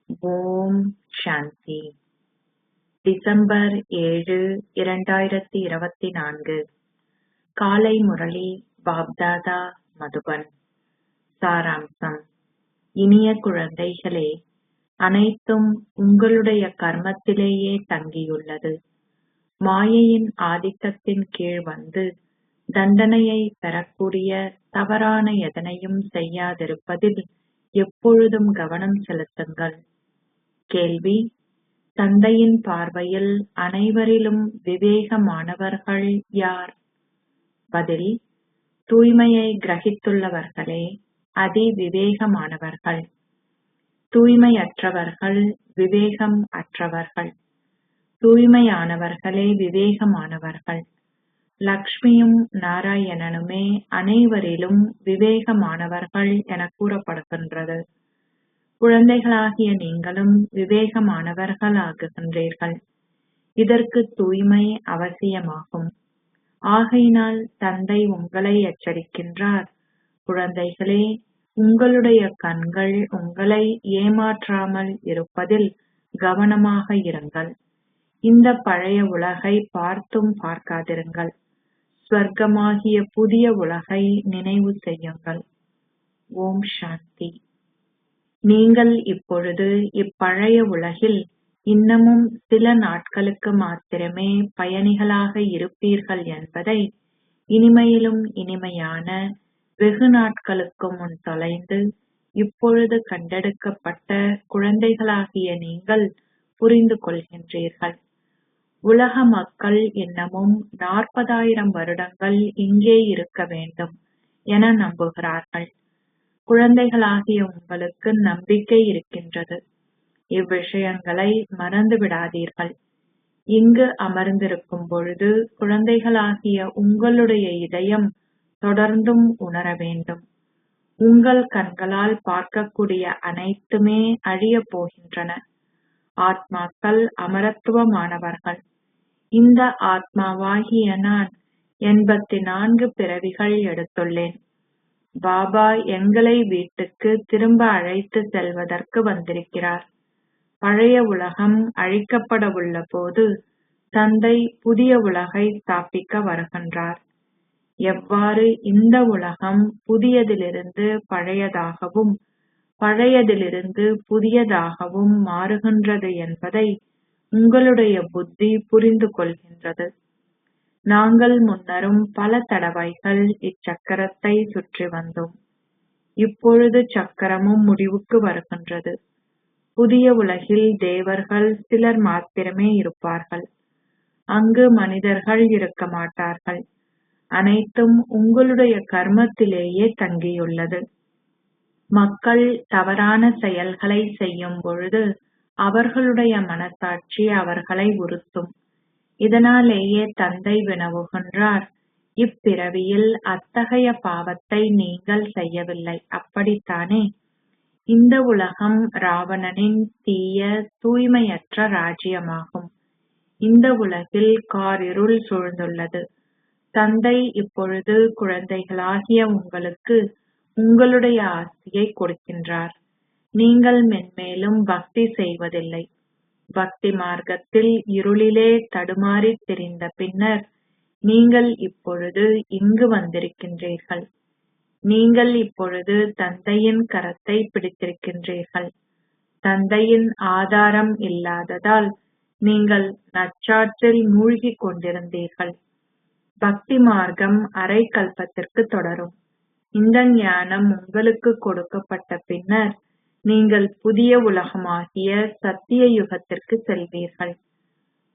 ஓம் சாந்தி. December 7, 2024. காலை முரளி பாப்தாதா மதுபன். சாராம்சம். இனிய குழந்தைகளே, அனைத்தும் உங்களுடைய கர்மத்திலேயே தங்கியுள்ளது. மாயையின் ஆதிக்கத்தின் கீழ் வந்து தண்டனையை பெறக்கூடிய தவறான எதனையும் செய்யாதிருப்பதில் எப்பொழுதும் கவனம் செலுத்துங்கள். கேள்வி: தந்தையின் பார்வையில் அனைவரிலும் விவேகமானவர்கள் யார்? பதில்: தூய்மையை கிரகித்துள்ளவர்களே அதிவிவேகமானவர்கள். தூய்மையற்றவர்கள் விவேகம் அற்றவர்கள். தூய்மையானவர்களே விவேகமானவர்கள். லக்ஷ்மியும் நாராயணனுமே அனைவரிலும் விவேகமானவர்கள் என கூறப்படுகின்றது. குழந்தைகளாகிய நீங்களும் விவேகமானவர்களாகுகின்றீர்கள். இதற்கு தூய்மை அவசியமாகும். ஆகையினால் தந்தை உங்களை எச்சரிக்கின்றார். குழந்தைகளே, உங்களுடைய கண்கள் உங்களை ஏமாற்றாமல் இருப்பதில் கவனமாக இருங்கள். இந்த பழைய உலகை பார்த்தும் பார்க்காதிருங்கள். ஸ்வர்க்கமாகிய புதிய உலகை நினைவு செய்யுங்கள். ஓம் சாந்தி. நீங்கள் இப்பொழுது இப்பழைய உலகில் இன்னமும் சில நாட்களுக்கு மாத்திரமே பயணிகளாக இருப்பீர்கள் என்பதை இனிமையிலும் இனிமையான வெகு நாட்களுக்கு முன் தொலைந்து இப்பொழுது கண்டெடுக்கப்பட்ட குழந்தைகளாகிய நீங்கள் புரிந்து கொள்கின்றீர்கள். உலக மக்கள் இன்னமும் 40,000 வருடங்கள் இங்கே இருக்க வேண்டும் என நம்புகிறார்கள். குழந்தைகளாகிய உங்களுக்கு நம்பிக்கை இருக்கின்றது. இவ்விஷயங்களை மறந்து விடாதீர்கள். இங்கு அமர்ந்திருக்கும் பொழுது குழந்தைகளாகிய உங்களுடைய இதயம் தொடர்ந்தும் உணர வேண்டும். உங்கள் கண்களால் பார்க்கக்கூடிய அனைத்துமே அழியப் போகின்றன. ஆத்மாக்கள் அமரத்துவமானவர்கள். இந்த ஆத்மாவாகிய நான் 84 பிறவிகள் எடுத்துள்ளேன். பாபா எங்களை வீட்டுக்கு திரும்ப அழைத்து செல்வதற்கு வந்திருக்கிறார். பழைய உலகம் அழிக்கப்பட உள்ள போது தந்தை புதிய உலகை ஸ்தாபிக்க வருகின்றார். எவ்வாறு இந்த உலகம் புதியதிலிருந்து பழையதாகவும் பழையதிலிருந்து புதியதாகவும் மாறுகின்றது என்பதை உங்களுடைய புத்தி புரிந்து கொள்கின்றது. நாங்கள் முன்னரும் பல தடவைகள் இச்சக்கரத்தை சுற்றி வந்தோம். இப்பொழுது சக்கரமும் முடிவுக்கு வருகின்றது. புதிய உலகில் தேவர்கள் சிலர் மாத்திரமே இருப்பார்கள். அங்கு மனிதர்கள் இருக்க மாட்டார்கள். அனைத்தும் உங்களுடைய கர்மத்திலேயே தங்கியுள்ளது. மக்கள் தவறான செயல்களை செய்யும் பொழுது அவர்களுடைய மனசாட்சி அவர்களை உறுத்தும். இதனாலேயே தந்தை வினவுகின்றார், இப்பிறவியில் அத்தகைய பாவத்தை நீங்கள் செய்யவில்லை, அப்படித்தானே? இந்த உலகம் ராவணனின் தீய தூய்மையற்ற ராஜ்யமாகும். இந்த உலகில் காரிருள் சூழ்ந்துள்ளது. தந்தை இப்பொழுது குழந்தைகளாகிய உங்களுக்கு உங்களுடைய ஆஸ்தியை கொடுக்கின்றார். நீங்கள் மென்மேலும் பக்தி செய்வதில்லை. பக்தி மார்க்கத்தில் இருளிலே தடுமாறி திரிந்த பின்னர் நீங்கள் இப்பொழுது இங்கு வந்திருக்கின்றீர்கள். நீங்கள் இப்பொழுது தந்தையின் கரத்தை பிடித்திருக்கின்றீர்கள். தந்தையின் ஆதாரம் இல்லாததால் நீங்கள் நச்சாற்றில் மூழ்கிக் கொண்டிருந்தீர்கள். பக்தி மார்க்கம் அரை கல்பத்திற்கு தொடரும். இந்த ஞானம் உங்களுக்கு கொடுக்கப்பட்ட பின்னர் நீங்கள் புதிய உலகமாகிய சத்திய யுகத்திற்கு செல்வீர்கள்.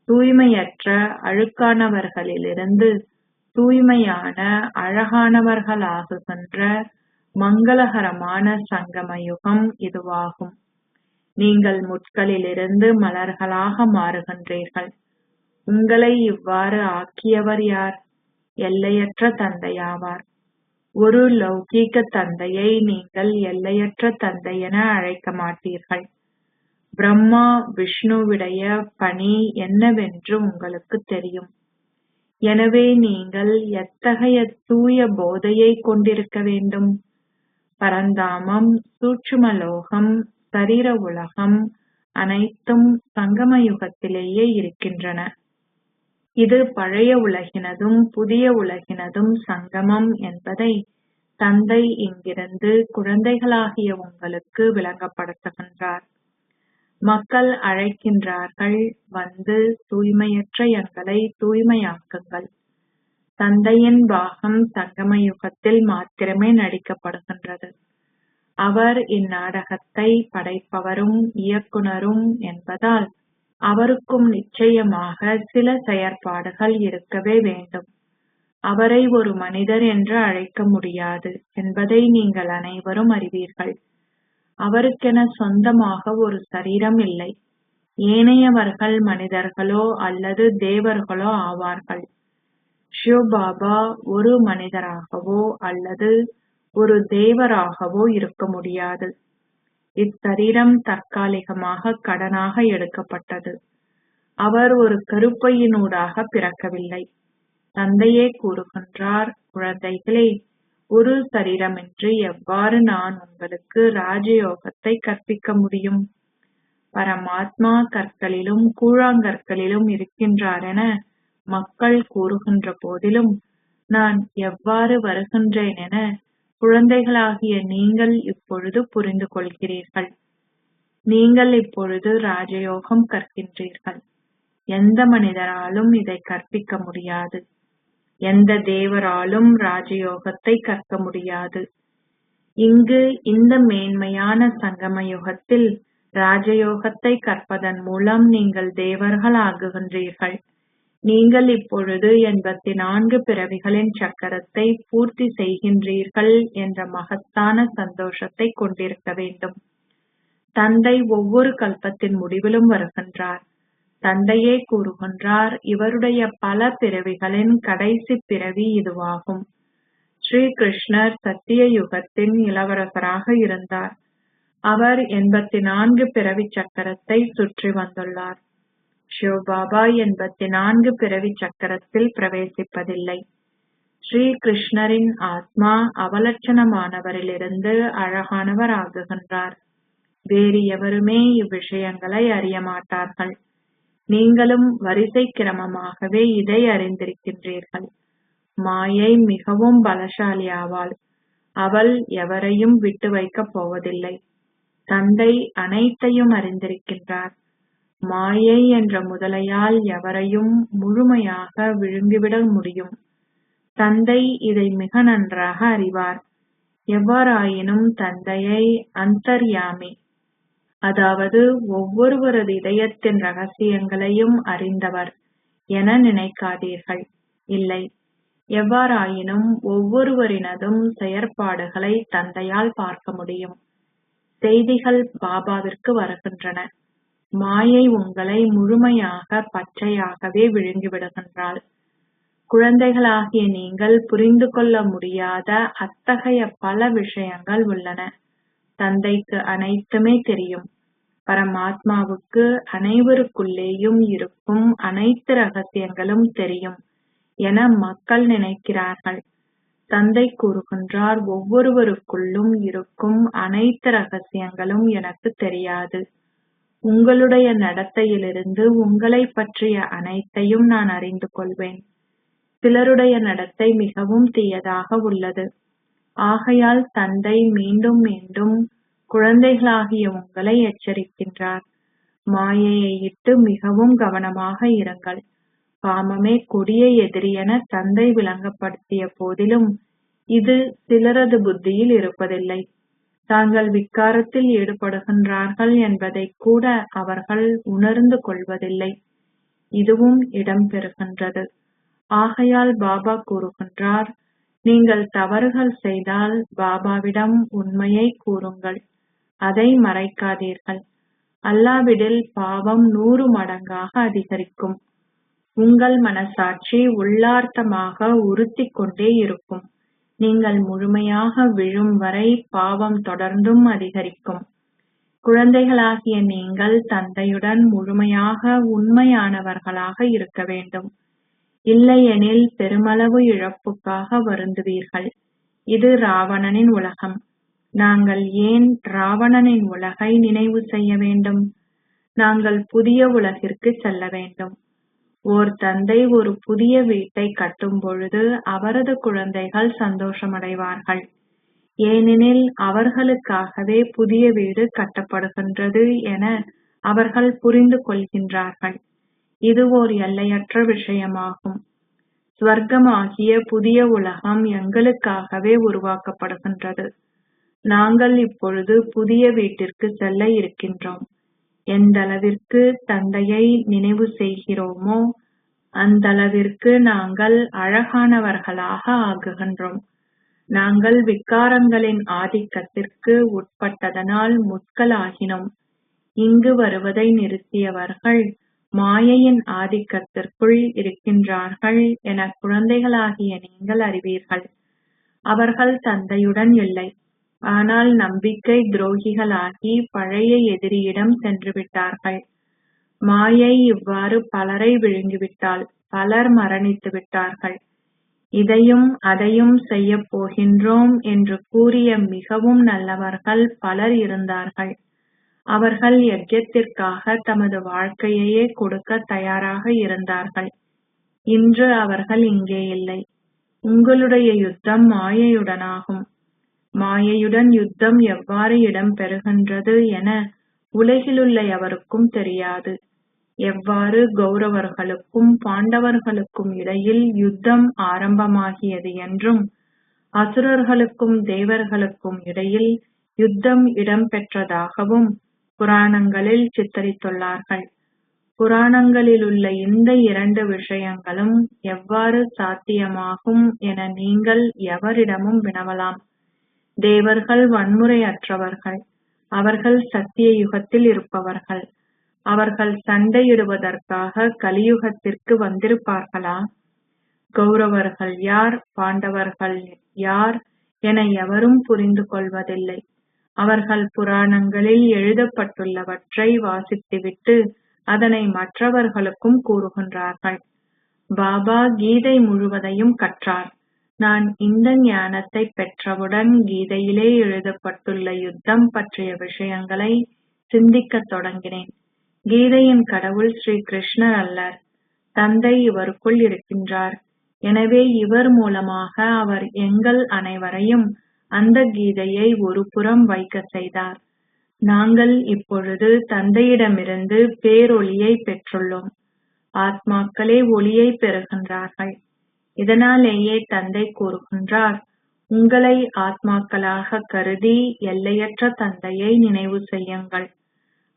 தூய்மையற்ற அழுக்கானவர்களிலிருந்து தூய்மையான அழகானவர்களாகுகின்ற மங்களகரமான சங்கம யுகம் இதுவாகும். நீங்கள் முட்களிலிருந்து மலர்களாக மாறுகின்றீர்கள். உங்களை இவ்வாறு ஆக்கியவர் யார்? எல்லையற்ற தந்தையாவார். ஒரு லௌகீக தந்தையை நீங்கள் எல்லையற்ற தந்தை என அழைக்க மாட்டீர்கள். பிரம்மா விஷ்ணுவுடைய பணி என்னவென்று உங்களுக்கு தெரியும். எனவே நீங்கள் எத்தகைய தூய போதையை கொண்டிருக்க வேண்டும்? பரந்தாமம், சூட்சும லோகம், சரீர உலகம், அனைத்தும் சங்கம யுகத்திலேயே இருக்கின்றன. இது பழைய உலகினதும் புதிய உலகினதும் சங்கமம் என்பதை தந்தை இங்கிருந்து குழந்தைகளாகிய உங்களுக்கு விளங்கப்படுத்துகின்றார். மக்கள் அழைக்கின்றார்கள், வந்து தூய்மையற்ற எங்களை தூய்மையாக்குங்கள். தந்தையின் பாகம் சங்கம யுகத்தில் மாத்திரமே நடிக்கப்படுகின்றது. அவர் இந்நாடகத்தை படைப்பவரும் இயக்குனரும் என்பதால் அவருக்கும் நிச்சயமாக சில செயற்பாடுகள் இருக்கவே வேண்டும். அவரை ஒரு மனிதர் என்று அழைக்க முடியாது என்பதை நீங்கள் அனைவரும் அறிவீர்கள். அவருக்கென சொந்தமாக ஒரு சரீரம் இல்லை. ஏனையவர்கள் மனிதர்களோ அல்லது தேவர்களோ ஆவார்கள். ஷிவ் பாபா ஒரு மனிதராகவோ அல்லது ஒரு தேவராகவோ இருக்க முடியாது. இச்சரீரம் தற்காலிகமாக கடனாக எடுக்கப்பட்டது. அவர் ஒரு கருப்பையினூடாக பிறக்கவில்லை. தந்தையே கூறுகின்றார், குழந்தைகளே, ஒரு சரீரமின்றி எவ்வாறு நான் உங்களுக்கு ராஜயோகத்தை கற்பிக்க முடியும்? பரமாத்மா கற்களிலும் கூழாங்கற்களிலும் இருக்கின்றார் என மக்கள் கூறுகின்ற போதிலும் நான் எவ்வாறு வருகின்றேன் என குழந்தைகளாகிய நீங்கள் இப்பொழுது புரிந்து கொள்கிறீர்கள். நீங்கள் இப்பொழுது ராஜயோகம் கற்கின்றீர்கள். எந்த மனிதராலும் இதை கற்பிக்க முடியாது. எந்த தேவராலும் ராஜயோகத்தை கற்க முடியாது. இங்கு இந்த மேன்மையான சங்கம யுகத்தில் ராஜயோகத்தை கற்பதன் மூலம் நீங்கள் தேவர்கள் ஆகுகின்றீர்கள். நீங்கள் இப்பொழுது 84 பிறவிகளின் சக்கரத்தை பூர்த்தி செய்கின்றீர்கள் என்ற மகத்தான சந்தோஷத்தை கொண்டிருக்க வேண்டும். தந்தை ஒவ்வொரு கல்பத்தின் முடிவிலும் வருகின்றார். தந்தையே கூறுகின்றார், இவருடைய பல பிறவிகளின் கடைசி பிறவி இதுவாகும். ஸ்ரீ கிருஷ்ணர் சத்திய யுகத்தின் இளவரசராக இருந்தார். அவர் 84 பிறவி சக்கரத்தை சுற்றி வந்துள்ளார். ஷிவ் பாபா 84 பிறவி சக்கரத்தில் பிரவேசிப்பதில்லை. ஸ்ரீ கிருஷ்ணரின் ஆத்மா அவலட்சணமானவரிலிருந்து அழகானவர் ஆகுகின்றார். வேறு எவருமே இவ்விஷயங்களை அறிய மாட்டார்கள். நீங்களும் வரிசை கிரமமாகவே இதை அறிந்திருக்கின்றீர்கள். மாயை மிகவும் பலசாலி ஆவாள். அவள் எவரையும் விட்டு வைக்கப் போவதில்லை. தந்தை அனைத்தையும் அறிந்திருக்கின்றார். மாயை என்ற முதலையால் எவரையும் முழுமையாக விழுங்கிவிட முடியும். தந்தை இதை மிக நன்றாக அறிவார். எவ்வாறாயினும் தந்தையை அந்தர்யாமி, அதாவது ஒவ்வொருவரது இதயத்தின் ரகசியங்களையும் அறிந்தவர் என நினைக்காதீர்கள். இல்லை, எவ்வாறாயினும் ஒவ்வொருவரினதும் செயற்பாடுகளை தந்தையால் பார்க்க முடியும். செய்திகள் பாபாவிற்கு வருகின்றன. மாயை உங்களை முழுமையாக பச்சையாகவே விழுங்கிவிடுகின்றாள். குழந்தைகளாகிய நீங்கள் புரிந்து கொள்ள முடியாத அத்தகைய பல விஷயங்கள் உள்ளன. தந்தைக்கு அனைத்துமே தெரியும். பரமாத்மாவுக்கு அனைவருக்குள்ளேயும் இருக்கும் அனைத்து ரகசியங்களும் தெரியும் என மக்கள் நினைக்கிறார்கள். தந்தை கூறுகின்றார், ஒவ்வொருவருக்குள்ளும் இருக்கும் அனைத்து ரகசியங்களும் எனக்கு தெரியாது. உங்களுடைய நடத்தையிலிருந்து உங்களை பற்றிய அனைத்தையும் நான் அறிந்து கொள்வேன். சிலருடைய நடத்தை மிகவும் தீயதாக உள்ளது. ஆகையால் தந்தை மீண்டும் மீண்டும் குழந்தைகளாகிய உங்களை எச்சரிக்கின்றார். மாயையை இட்டு மிகவும் கவனமாக இருங்கள். காமமே கொடிய எதிரி என தந்தை விளங்கப்படுத்திய போதிலும் இது சிலரது புத்தியில் இருப்பதில்லை. தாங்கள் விக்காரத்தில் ஈடுபடுகின்றார்கள் என்பதை கூட அவர்கள் உணர்ந்து கொள்வதில்லை. இதுவும் இடம்பெறுகின்றது. ஆகையால் பாபா கூறுகின்றார், நீங்கள் தவறுகள் செய்தால் பாபாவிடம் உண்மையை கூறுங்கள். அதை மறைக்காதீர்கள். அல்லாவிடில் பாவம் 100 மடங்காக அதிகரிக்கும். உங்கள் மனசாட்சி உள்ளார்த்தமாக உறுத்திக் கொண்டே இருக்கும். நீங்கள் முழுமையாக விழும் வரை பாவம் தொடர்ந்தும் அதிகரிக்கும். குழந்தைகளாகிய நீங்கள் தந்தையுடன் முழுமையாக உண்மையானவர்களாக இருக்க வேண்டும். இல்லையெனில் பெருமளவு இழப்புக்காக வருந்துவீர்கள். இது ராவணனின் உலகம். நாங்கள் ஏன் ராவணனின் உலகை நினைவு செய்ய வேண்டும்? நாங்கள் புதிய உலகிற்கு செல்ல வேண்டும். ஓர் தந்தை ஒரு புதிய வீட்டை கட்டும் பொழுது அவரது குழந்தைகள் சந்தோஷமடைவார்கள். ஏனெனில் அவர்களுக்காகவே புதிய வீடு கட்டப்படுகின்றது என அவர்கள் புரிந்து கொள்கின்றார்கள். இது ஓர் எல்லையற்ற விஷயமாகும். ஸ்வர்க்கமாகிய புதிய உலகம் எங்களுக்காகவே உருவாக்கப்படுகின்றது. நாங்கள் இப்பொழுது புதிய வீட்டிற்கு செல்ல இருக்கின்றோம். எந்தளவிற்கு தந்தையை நினைவு செய்கிறோமோ அந்தளவிற்கு நாங்கள் அழகானவர்களாக ஆகுகின்றோம். நாங்கள் விகாரங்களின் ஆதிக்கத்திற்கு உட்பட்டதனால் முட்களாகினோம். இங்கு வருவதை நிறுத்தியவர்கள் மாயையின் ஆதிக்கத்திற்குள் இருக்கின்றார்கள் என குழந்தைகளாகிய நீங்கள் அறிவீர்கள். அவர்கள் தந்தையுடன் இல்லை, ஆனால் நம்பிக்கை துரோகிகளாகி பழைய எதிரியிடம் சென்று விட்டார்கள். மாயை இவ்வாறு பலரை விழுங்கிவிட்டால் பலர் மரணித்து விட்டார்கள். இதையும் அதையும் செய்யப் போகின்றோம் என்று கூறிய மிகவும் நல்லவர்கள் பலர் இருந்தார்கள். அவர்கள் யஜ்யத்திற்காக தமது வாழ்க்கையையே கொடுக்க தயாராக இருந்தார்கள். இன்று அவர்கள் இங்கே இல்லை. உங்களுடைய யுத்தம் மாயையுடனாகும். மாயையுடன் யுத்தம் எவ்வாறு இடம்பெறுகின்றது என உலகிலுள்ள எவருக்கும் தெரியாது. எவ்வாறு கௌரவர்களுக்கும் பாண்டவர்களுக்கும் இடையில் யுத்தம் ஆரம்பமாகியது என்றும் அசுரர்களுக்கும் தேவர்களுக்கும் இடையில் யுத்தம் இடம்பெற்றதாகவும் புராணங்களில் சித்தரித்துள்ளார்கள். புராணங்களிலுள்ள இந்த இரண்டு விஷயங்களும் எவ்வாறு சாத்தியமாகும் என நீங்கள் எவரிடமும் வினவலாம். தேவர்கள் வன்முறையற்றவர்கள். அவர்கள் சத்திய யுகத்தில் இருப்பவர்கள். அவர்கள் சண்டையிடுவதற்காக கலியுகத்திற்கு வந்திருப்பார்களா? கௌரவர்கள் யார், பாண்டவர்கள் யார் என எவரும் புரிந்து கொள்வதில்லை. அவர்கள் புராணங்களில் எழுதப்பட்டுள்ளவற்றை வாசித்துவிட்டு அதனை மற்றவர்களுக்கும் கூறுகின்றார்கள். பாபா கீதை முழுவதையும் கற்றார். நான் இந்த ஞானத்தை பெற்றவுடன் கீதையிலே எழுதப்பட்டுள்ள யுத்தம் பற்றிய விஷயங்களை சிந்திக்கத் தொடங்கினேன். கீதையின் கடவுள் ஸ்ரீ கிருஷ்ணர் அல்லர். தந்தை இவருக்குள் இருக்கின்றார். எனவே இவர் மூலமாக அவர் எங்கள் அனைவரையும் அந்த கீதையை ஒரு புறம் வைக்க செய்தார். நாங்கள் இப்பொழுது தந்தையிடமிருந்து பேரொளியை பெற்றுள்ளோம். ஆத்மாக்களே ஒளியை பெறுகின்றார்கள். இதனாலேயே தந்தை கூறுகின்றார், உங்களை ஆத்மாக்களாக கருதி எல்லையற்ற தந்தையை நினைவு செய்யுங்கள்.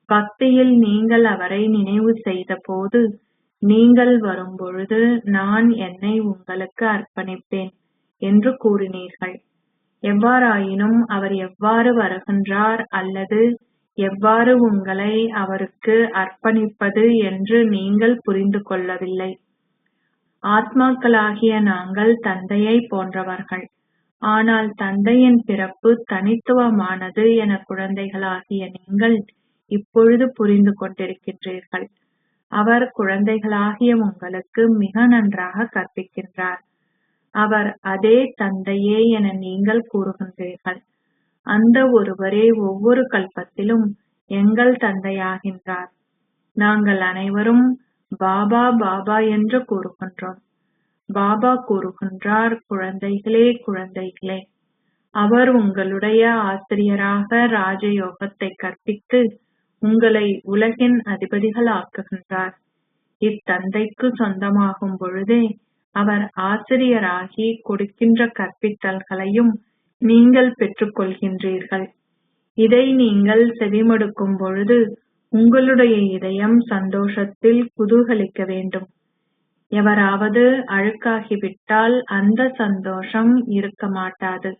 பக்தியில் நீங்கள் அவரை நினைவு செய்த போது நீங்கள் வரும்பொழுது நான் என்னை உங்களுக்கு அர்ப்பணிப்பேன் என்று கூறினீர்கள். எவ்வாறாயினும் அவர் எவ்வாறு வருகின்றார் அல்லது எவ்வாறு உங்களை அவருக்கு அர்ப்பணிப்பது என்று நீங்கள் புரிந்து கொள்ளவில்லை. ஆத்மாக்களாகிய நாங்கள் தந்தையை போன்றவர்கள். ஆனால் தந்தையின் பிறப்பு தனித்துவமானது என குழந்தைகளாகிய நீங்கள் இப்பொழுது புரிந்து கொண்டிருக்கின்றீர்கள். அவர் குழந்தைகளாகிய உங்களுக்கு மிக நன்றாக கற்பிக்கின்றார். அவர் அதே தந்தையே என நீங்கள் கூறுகின்றீர்கள். அந்த ஒருவரே ஒவ்வொரு கல்பத்திலும் எங்கள் தந்தையாகின்றார். நாங்கள் அனைவரும் பாபா பாபா என்று கூறுகின்றோம். பாபா கூறுகின்றார், குழந்தைகளே குழந்தைகளே, அவர் உங்களுடைய ஆசிரியராக ராஜயோகத்தை கற்பித்து உங்களை உலகின் அதிபதிகளாக்குகின்றார். இத்தந்தைக்கு சொந்தமாகும் பொழுதே அவர் ஆசிரியராகி கொடுக்கின்ற கற்பித்தல்களையும் நீங்கள் பெற்றுக்கொள்கின்றீர்கள். இதை நீங்கள் செவிமடுக்கும் பொழுது உங்களுடைய இதயம் சந்தோஷத்தில் குதூகலிக்க வேண்டும். எவராவது அழுக்காகிவிட்டால் அந்த சந்தோஷம் இருக்க மாட்டாது.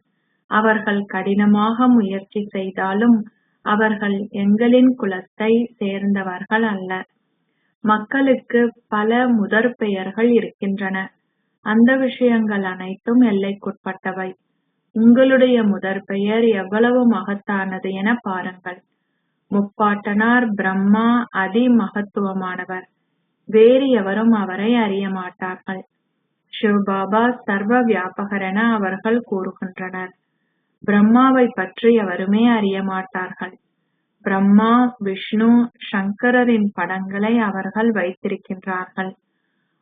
அவர்கள் கடினமாக முயற்சி செய்தாலும் அவர்கள் எங்களின் குலத்தை சேர்ந்தவர்கள் அல்ல. மக்களுக்கு பல முதற் பெயர்கள் இருக்கின்றன. அந்த விஷயங்கள் அனைத்தும் எல்லைக்குட்பட்டவை. உங்களுடைய முதற் பெயர் எவ்வளவு மகத்தானது என பாருங்கள். முப்பாட்டனார் பிரம்மா அதி மகத்துவமானவர். வேறு எவரும் அவரை அறிய மாட்டார்கள். சிவபாபா சர்வ வியாபகர் என அவர்கள் கூறுகின்றனர். பிரம்மாவை பற்றி எவருமே அறிய மாட்டார்கள். பிரம்மா, விஷ்ணு, சங்கரரின் படங்களை அவர்கள் வைத்திருக்கின்றார்கள்.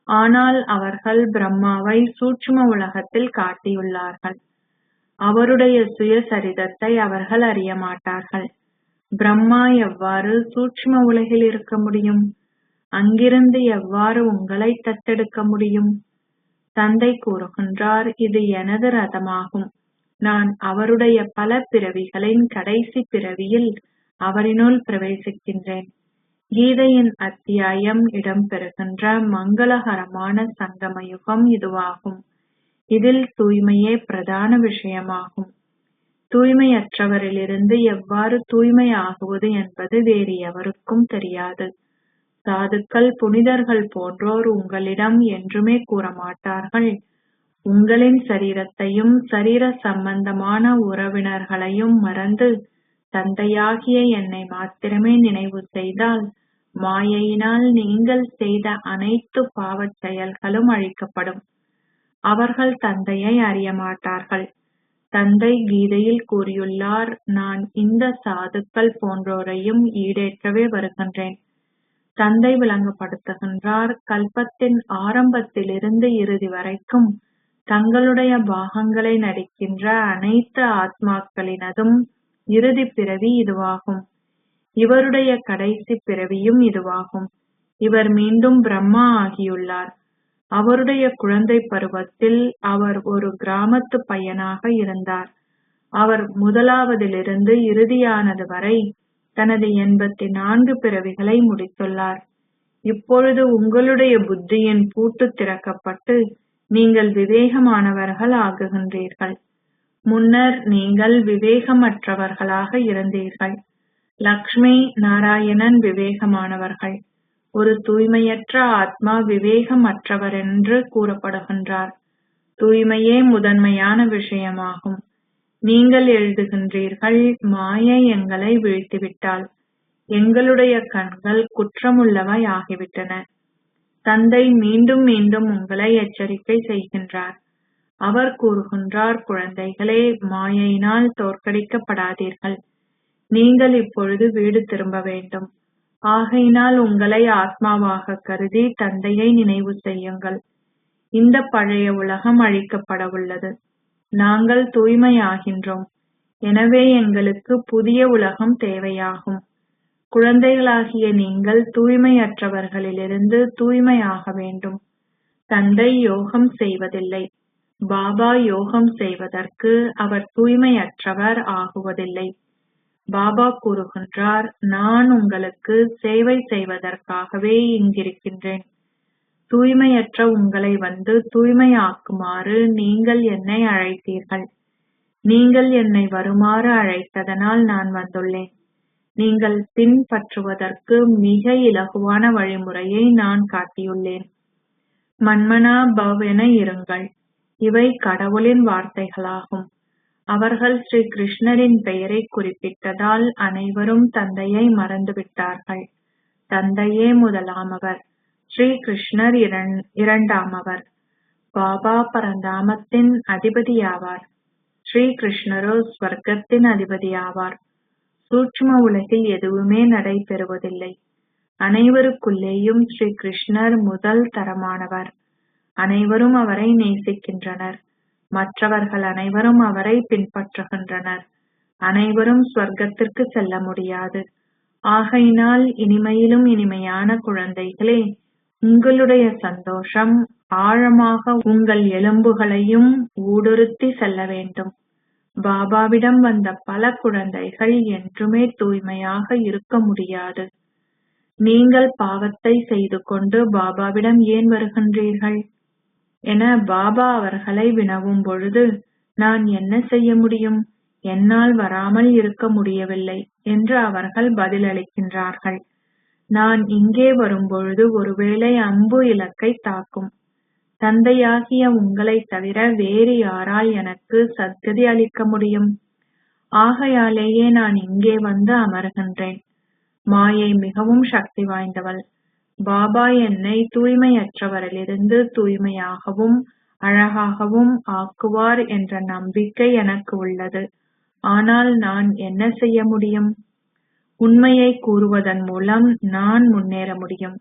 ஆனால் அவர்கள் பிரம்மாவை சூட்சும உலகத்தில் காட்டியுள்ளார்கள். அவருடைய சுயசரிதத்தை அவர்கள் அறிய மாட்டார்கள். பிரம்மா எவ்வாறு சூட்சும உலகில் இருக்க முடியும்? அங்கிருந்து எவ்வாறு உங்களை தத்தெடுக்க முடியும்? தந்தை கூறுகின்றார், இது எனது ரதமாகும். நான் அவருடைய பல பிறவிகளின் கடைசி பிறவியில் அவரினுள் பிரவேசிக்கின்றேன். கீதையின் அத்தியாயம் இடம்பெறுகின்ற மங்களகரமான சங்கமயுகம் இதுவாகும். இதில் தூய்மையே பிரதான விஷயமாகும். தூய்மையற்றவரிலிருந்து எவ்வாறு தூய்மையாகுவது என்பது வேறு எவருக்கும் தெரியாது. சாதுக்கள், புனிதர்கள் போன்றோர் உங்களிடம் என்றுமே கூற மாட்டார்கள், உங்களின் சரீரத்தையும் சரீர சம்பந்தமான உறவினர்களையும் மறந்து தந்தையாகிய என்னை மாத்திரமே நினைவு செய்தால் மாயையினால் நீங்கள் செய்த அனைத்து பாவச் செயல்களும் அழிக்கப்படும். அவர்கள் தந்தையை அறிய மாட்டார்கள். தந்தை கீதையில் கூறியுள்ளார், நான் இந்த சாதுக்கள் போன்றோரையும் ஈடேற்றவே வருகின்றேன். தந்தை விளங்கப்படுத்துகின்றார், கல்பத்தின் ஆரம்பத்திலிருந்து இறுதி வரைக்கும் தங்களுடைய பாகங்களை நடிக்கின்ற அனைத்து ஆத்மாக்களினதும் இறுதி பிறவி இதுவாகும். இவருடைய கடைசி பிறவியும் இதுவாகும். இவர் மீண்டும் பிரம்மா ஆகியுள்ளார். அவருடைய குழந்தை பருவத்தில் அவர் ஒரு கிராமத்து பையனாக இருந்தார். அவர் முதலாவதிலிருந்து இறுதியானது வரை தனது 84 பிறவிகளை முடித்துள்ளார். இப்பொழுது உங்களுடைய புத்தியின் பூட்டு திறக்கப்பட்டு நீங்கள் விவேகமானவர்கள் ஆகுகின்றீர்கள். முன்னர் நீங்கள் விவேகமற்றவர்களாக இருந்தீர்கள். லக்ஷ்மி நாராயணன் விவேகமானவர்கள். ஒரு தூய்மையற்ற ஆத்மா விவேகமற்றவர் என்று கூறப்படுகின்றார். தூய்மையே முதன்மையான விஷயமாகும். நீங்கள் எழுதுகின்றீர்கள், மாயை எங்களை வீழ்த்திவிட்டால் எங்களுடைய கண்கள் குற்றமுள்ளவை ஆகிவிட்டன. தந்தை மீண்டும் மீண்டும் உங்களை எச்சரிக்கை செய்கின்றார். அவர் கூறுகின்றார், குழந்தைகளே, மாயையினால் தோற்கடிக்கப்படாதீர்கள். நீங்கள் இப்பொழுது வீடு திரும்ப வேண்டும். ஆகையினால் உங்களை ஆத்மாவாக கருதி தந்தையை நினைவு செய்யுங்கள். இந்த பழைய உலகம் அழிக்கப்படவுள்ளது. நாங்கள் தூய்மையாகின்றோம். எனவே எங்களுக்கு புதிய உலகம் தேவையாகும். குழந்தைகளாகிய நீங்கள் தூய்மையற்றவர்களிலிருந்து தூய்மையாக வேண்டும். தந்தை யோகம் செய்வதில்லை. பாபா யோகம் செய்வதற்கு அவர் தூய்மையற்றவர் ஆகுவதில்லை. பாபா கூறுகின்றார், நான் உங்களுக்கு சேவை செய்வதற்காகவே இங்கிருக்கின்றேன். தூய்மையற்ற உங்களை வந்து தூய்மையாக்குமாறு நீங்கள் என்னை அழைத்தீர்கள். நீங்கள் என்னை வருமாறு அழைத்ததனால் நான் வந்துள்ளேன். நீங்கள் பின்பற்றுவதற்கு மிக இலகுவான வழிமுறையை நான் காட்டியுள்ளேன். மன்மனா பவ் என இருங்கள். இவை கடவுளின் வார்த்தைகளாகும். அவர்கள் ஸ்ரீ கிருஷ்ணரின் பெயரை குறிப்பிட்டதால் அனைவரும் தந்தையை மறந்துவிட்டார்கள். தந்தையே முதலாமவர். ஸ்ரீ கிருஷ்ணர் இரண்டாமவர். பாபா பரந்தாமத்தின் அதிபதியாவார். ஸ்ரீ கிருஷ்ணரோ ஸ்வர்க்கத்தின் அதிபதியாவார். சூட்சும உலகில் எதுவுமே நடைபெறுவதில்லை. அனைவருக்குள்ளேயும் ஸ்ரீ கிருஷ்ணர் முதல் தரமானவர். அனைவரும் அவரை நேசிக்கின்றனர். மற்றவர்கள் அனைவரும் அவரை பின்பற்றுகின்றனர். அனைவரும் ஸ்வர்க்கத்திற்கு செல்ல முடியாது. ஆகையினால் இனிமையிலும் இனிமையான குழந்தைகளே, உங்களுடைய சந்தோஷம் ஆழமாக உங்கள் எலும்புகளையும் ஊடுருத்தி செல்ல வேண்டும். பாபாவிடம் வந்த பல குழந்தைகள் என்றுமே தூய்மையாக இருக்க முடியாது. நீங்கள் பாவத்தை செய்து கொண்டு பாபாவிடம் ஏன் வருகின்றீர்கள் என பாபா அவர்களை வினவும் பொழுது, நான் என்ன செய்ய முடியும், என்னால் வராமல் இருக்க முடியவில்லை என்று அவர்கள் பதிலளிக்கின்றார்கள். நான் இங்கே வரும்பொழுது ஒருவேளை அம்பு இலக்கை தாக்கும். தந்தையாகிய உங்களை தவிர வேறு யாரால் எனக்கு சத்கதி அளிக்க முடியும்? ஆகையாலேயே நான் இங்கே வந்து அமர்கின்றேன். மாயை மிகவும் சக்தி வாய்ந்தவள். பாபா என்னை தூய்மையற்றவரிலிருந்து தூய்மையாகவும் அழகாகவும் ஆக்குவார் என்ற நம்பிக்கை எனக்கு உள்ளது. ஆனால் நான் என்ன செய்ய முடியும்? உண்மையை கூறுவதன் மூலம் நான் முன்னேற முடியும்.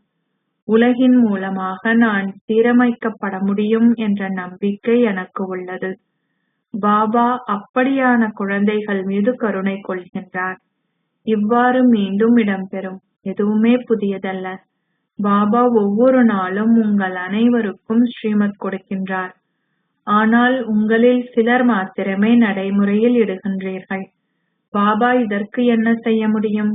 உலகின் மூலமாக நான் சீரமைக்கப்பட முடியும் என்ற நம்பிக்கை எனக்கு உள்ளது. பாபா அப்படியான குழந்தைகள் மீது கருணை கொள்கின்றார். இவ்வாறு மீண்டும் இடம்பெறும். எதுவுமே புதியதல்ல. பாபா ஒவ்வொரு நாளும் உங்கள் அனைவருக்கும் ஸ்ரீமத் கொடுக்கின்றார். ஆனால் உங்களில் சிலர் மாத்திரமே நடைமுறையில் இடுகின்றீர்கள். பாபா இதற்கு என்ன செய்ய முடியும்?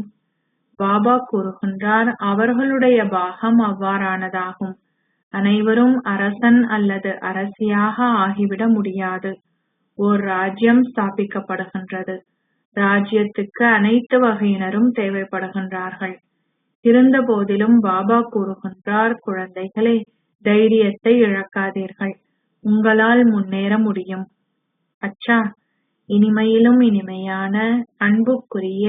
பாபா கூறுகின்றார், அவர்களுடைய பாகம் அவ்வாறானதாகும். அனைவரும் அரசன் அல்லது அரசியாக ஆகிவிட முடியாது. ஓர் ராஜ்யம் ஸ்தாபிக்கப்படுகின்றது. ராஜ்யத்துக்கு அனைத்து வகையினரும் தேவைப்படுகின்றார்கள். இருந்த போதிலும் பாபா கூறுகின்றார், குழந்தைகளே, தைரியத்தை இழக்காதீர்கள். உங்களால் முன்னேற முடியும். அச்சா, இனிமையிலும் இனிமையான அன்புக்குரிய,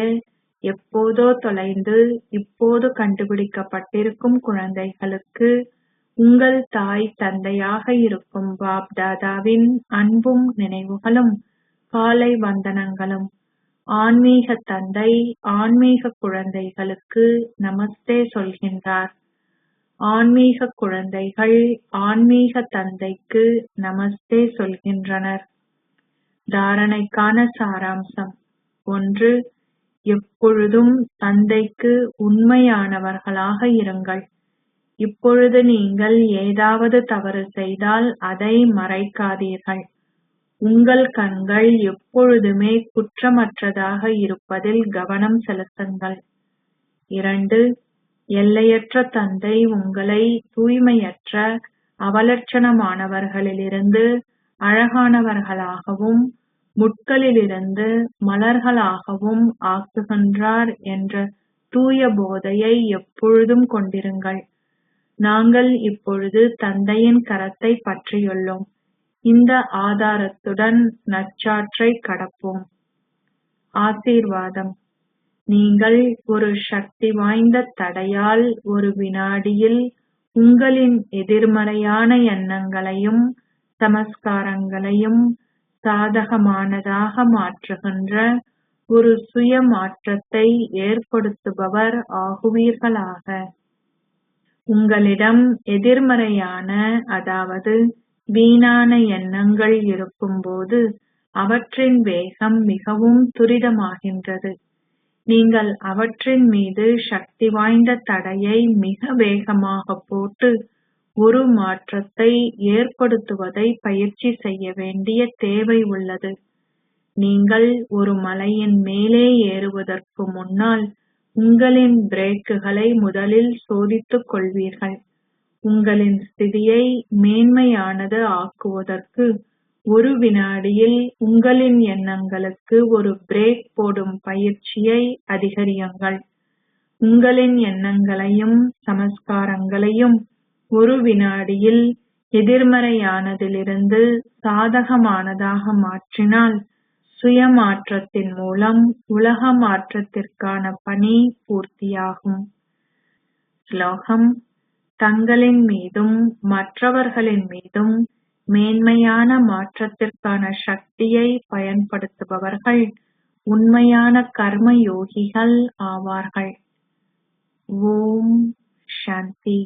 எப்போதோ தொலைந்து இப்போது கண்டுபிடிக்கப்பட்டிருக்கும் குழந்தைகளுக்கு உங்கள் தாய் தந்தையாக இருக்கும் பாப் தாதாவின் அன்பும் நினைவுகளும் காலை வந்தனங்களும். ஆன்மீக தந்தை ஆன்மீக குழந்தைகளுக்கு நமஸ்தே சொல்கின்றார். ஆன்மீக குழந்தைகள் ஆன்மீக தந்தைக்கு நமஸ்தே சொல்கின்றனர். தாரணைக்கான சாராம்சம். 1. எப்பொழுதும் தந்தைக்கு உண்மையானவர்களாக இருங்கள். இப்பொழுது நீங்கள் ஏதாவது தவறு செய்தால் அதை மறைக்காதீர்கள். உங்கள் கண்கள் எப்பொழுதுமே குற்றமற்றதாக இருப்பதில் கவனம் செலுத்துங்கள். 2. எல்லையற்ற தந்தை உங்களை தூய்மையற்ற அவலட்சணமானவர்களிலிருந்து அழகானவர்களாகவும் முட்களிலிருந்து மலர்களாகவும் ஆக்குகின்றார் என்ற தூய போதையை எப்பொழுதும் கொண்டிருங்கள். நாங்கள் இப்பொழுது தந்தையின் கரத்தை பற்றியுள்ளோம். இந்த ஆதாரத்துடன் நற்சாற்றை கடப்போம். ஆசீர்வாதம். நீங்கள் ஒரு சக்தி வாய்ந்த தடையால் ஒரு வினாடியில் உங்களின் எதிர்மறையான எண்ணங்களையும் சமஸ்காரங்களையும் சாதகமானதாக மாற்றுகின்ற ஒரு சுய மாற்றத்தை ஏற்படுத்துபவர் ஆகுவீர்களாக. உங்களிடம் எதிர்மறையான, அதாவது வீணான எண்ணங்கள் இருக்கும்போது அவற்றின் வேகம் மிகவும் துரிதமாகின்றது. நீங்கள் அவற்றின் மீது சக்தி வாய்ந்த தடையை மிக வேகமாக போட்டு ஒரு மாற்றத்தை ஏற்படுத்துவதை பயிற்சி செய்ய வேண்டிய தேவை உள்ளது. நீங்கள் ஒரு மலையின் மேலே ஏறுவதற்கு முன்னால் உங்களின் பிரேக்குகளை முதலில் சோதித்துக் கொள்வீர்கள். உங்களின் ஸ்திதியை மேன்மையானது ஆக்குவதற்கு ஒரு வினாடியில் உங்களின் எண்ணங்களுக்கு ஒரு பிரேக் போடும் பயிற்சியை அதிகரியுங்கள். உங்களின் எண்ணங்களையும் சமஸ்காரங்களையும் ஒரு வினாடியில் எதிர்மறையானதிலிருந்து சாதகமானதாக மாற்றினால் சுய மாற்றத்தின் மூலம் உலக மாற்றத்திற்கான பணி பூர்த்தியாகும். ஸ்லோகம். தங்களின் மீதும் மற்றவர்களின் மீதும் மேன்மையான மாற்றத்திற்கான சக்தியை பயன்படுத்துபவர்கள் உண்மையான கர்ம யோகிகள் ஆவார்கள். ஓம் சாந்தி.